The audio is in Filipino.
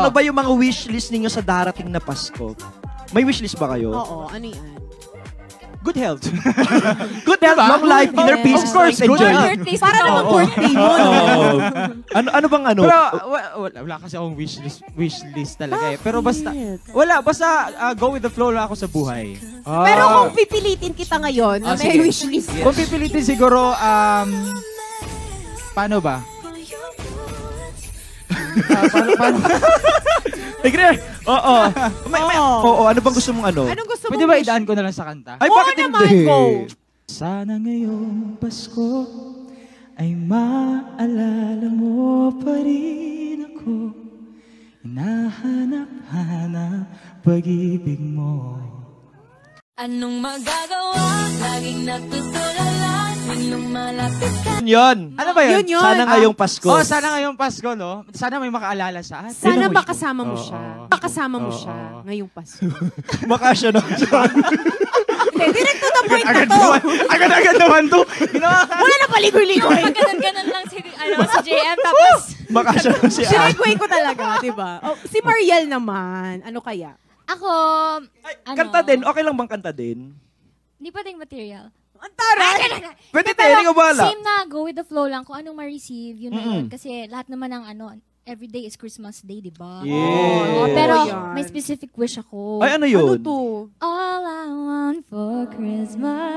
Ano ba yung mga wishlist ninyo sa darating na Pasko? May wishlist ba kayo? Oo, ano yan? Good health. Good health, long life, inner peace, Of course, good enjoy. health. Para naman birthday mo, no? Ano bang ano? Pero wala kasi akong wishlist talaga eh. Pero basta go with the flow lang ako sa buhay. Pero kung pipilitin kita ngayon na may sige. wishlist ka. Kung pipilitin siguro, paano ba? Paano? Oo, ano bang gusto mong ano? Anong gusto mo? Pwede ba idaan ko na lang sa kanta? Ay, bakit naman, hindi? go. Sana ngayong Pasko ay maalala mo pa rin ako. Hinahanap-hanap pag-ibig mo. Anong magagawa? Laging natutulala. Lumalapit ka. Yun. Ano ba yun? Yun. Sana ngayong Pasko. Sana ngayong Pasko, no? Sana may makaalala sa atin. Sana wish mo? makasama mo siya. Makasama mo siya ngayong Pasko. Baka siya no. Hindi, direct to the point na to. Agad-agad naman to. Wala na paligoy-ligoy. Ganon-ganon lang si JM. Tapos, Baka siya no si Ann. Sinigway ko talaga, di ba? Oh, si Mariel naman, ano kaya? ako, Kanta din. Okay lang bang kanta din? Hindi pa ding material. Ang taray! Pwede tayo, hindi ko bahala. Same na, go with the flow lang. Kung anong ma-receive, yun na yun. Kasi lahat naman ng every day is Christmas Day, di ba? Yeah. Oo, pero yan. may specific wish ako. Ay, ano Ano yun? to? All I want for Christmas